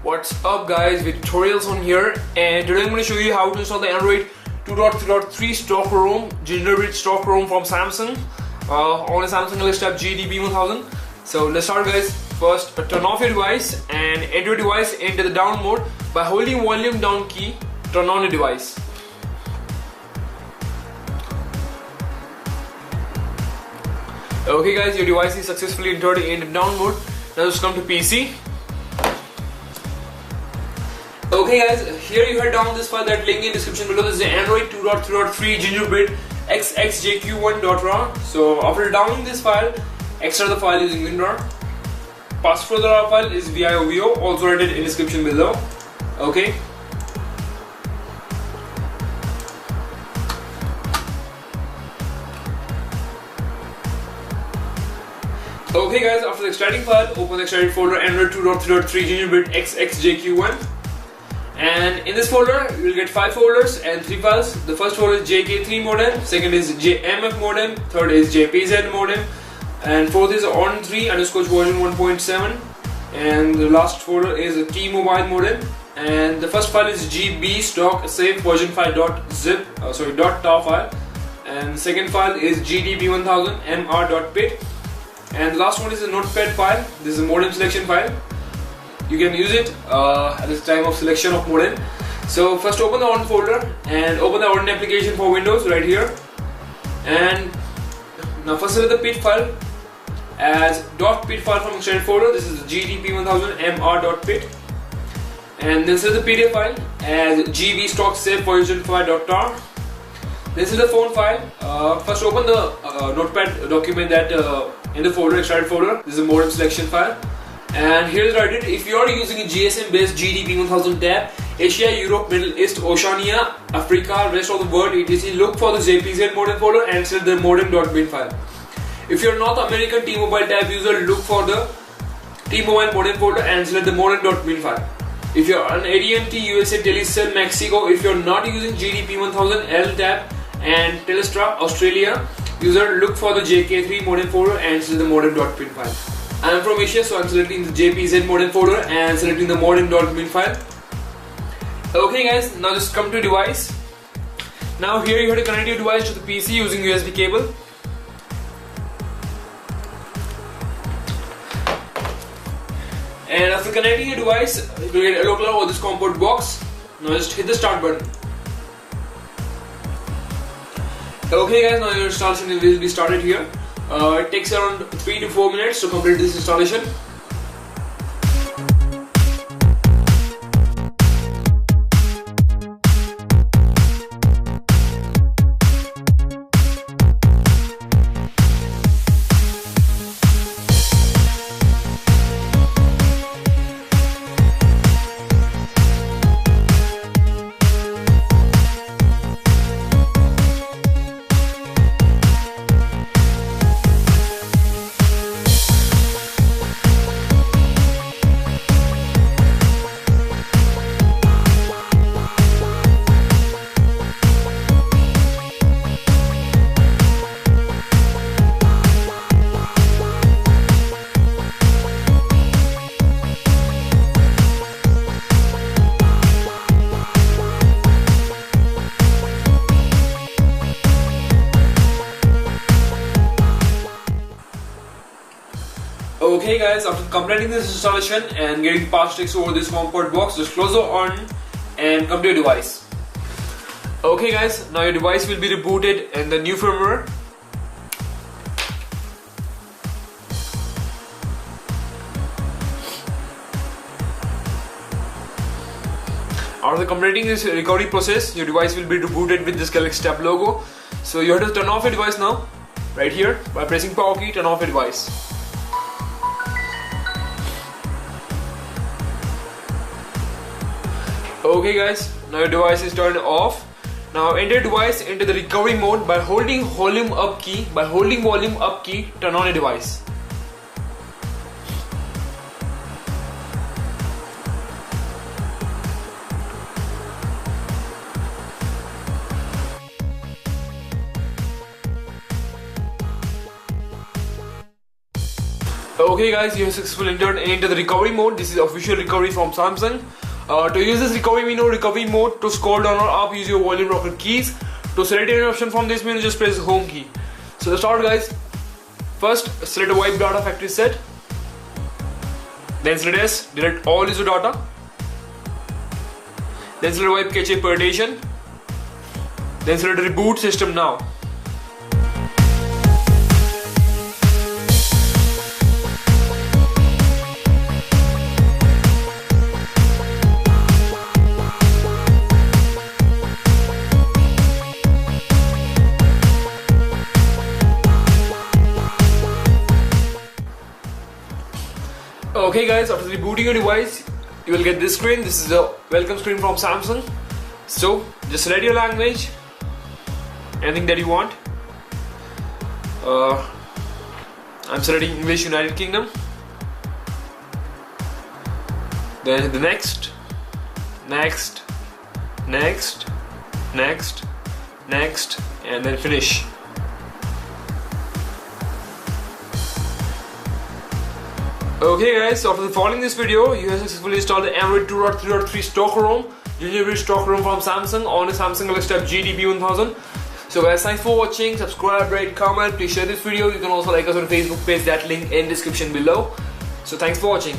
What's up guys, with tutorials on here, and today I'm going to show you how to install the Android 2.3.3 Stock ROM, Gingerbread Stock ROM from Samsung on a Samsung Galaxy TAB P1000. So let's start guys. First turn off your device and enter your device into the down mode by holding volume down key. Turn on your device. Okay guys, your device is successfully entered in down mode. Now just come to PC. Okay guys, here you head down this file, that link in description below. This is the Android 2.3.3 Gingerbread xxjq1.rar. So after downloading this file, extract the file using WinRAR. Password for the RAR file is VIOVO, also rated in description below. Okay. Okay guys, after the extracting file, open the extracted folder Android 2.3.3 Gingerbread xxjq1. And in this folder, you will get 5 folders and 3 files. The first folder is JK3 modem, second is JMF modem, third is JPZ modem, and fourth is on3 underscore version 1.7, and the last folder is a T-Mobile modem. And the first file is GB stock safe version 5.zip, .tar file, and the second file is GD-P1000 mr.pit, and the last one is a notepad file. This is a modem selection file. You can use it at the time of selection of modem. So first open the on folder and open the on application for Windows right here. And now first select the pit file as .pit file from extended folder. This is GD-P1000 mr.pit. And then select the PDF file as GB stock safe version 5.tar. Then select the phone file. First open the notepad document that in the folder, extracted folder. This is a modem selection file. And here is written, if you are using a GSM based GD-P1000 tab, Asia, Europe, Middle East, Oceania, Africa, rest of the world, etc., look for the JPZ modem folder and select the modem.bin file. If you are North American T-Mobile tab user, look for the T-Mobile modem folder and select the modem.bin file. If you are an AT&T, USA, Telecel, Mexico, if you are not using GD-P1000 L tab and Telstra, Australia user, look for the JK3 modem folder and select the modem.bin file. I am from Asia, so I am selecting the JPZ modem folder and selecting the modem.bin file. Okay guys, now just come to device. Now here you have to connect your device to the PC using USB cable. And after connecting your device, you will get a local or this COM port box. Now just hit the start button. Okay guys, now your installation will be started here. It takes around 3 to 4 minutes to complete this installation. Okay guys, after completing this installation and getting past checks over this COM port box, just close the on and come to your device. Okay guys, now your device will be rebooted in the new firmware. After completing this recovery process, your device will be rebooted with this Galaxy TAB logo. So you have to turn off your device now, right here, by pressing power key. Turn off your device. Okay guys, now your device is turned off. Now enter your device into the recovery mode by holding volume up key. Turn on your device. Okay guys, you have successfully entered into the recovery mode. This is official recovery from Samsung. To use this recovery mode, to scroll down or up, use your volume rocker keys. To select any option from this menu, just press the home key. So let's start guys. First, select wipe data factory set. Then select S, delete all user data. Then select wipe cache partition. Then select reboot system now. Okay guys, after rebooting your device, you will get this screen. This is a welcome screen from Samsung. So just select your language, anything that you want. I'm selecting English United Kingdom. Then the next, and then finish. Okay guys, after following this video, you have successfully installed the Android 2.3.3 Stock ROM, Gingerbread Stock ROM from Samsung on the Samsung Galaxy TAB P1000. So guys, thanks for watching. Subscribe, rate, comment, please share this video. You can also like us on Facebook page, that link in description below. So thanks for watching.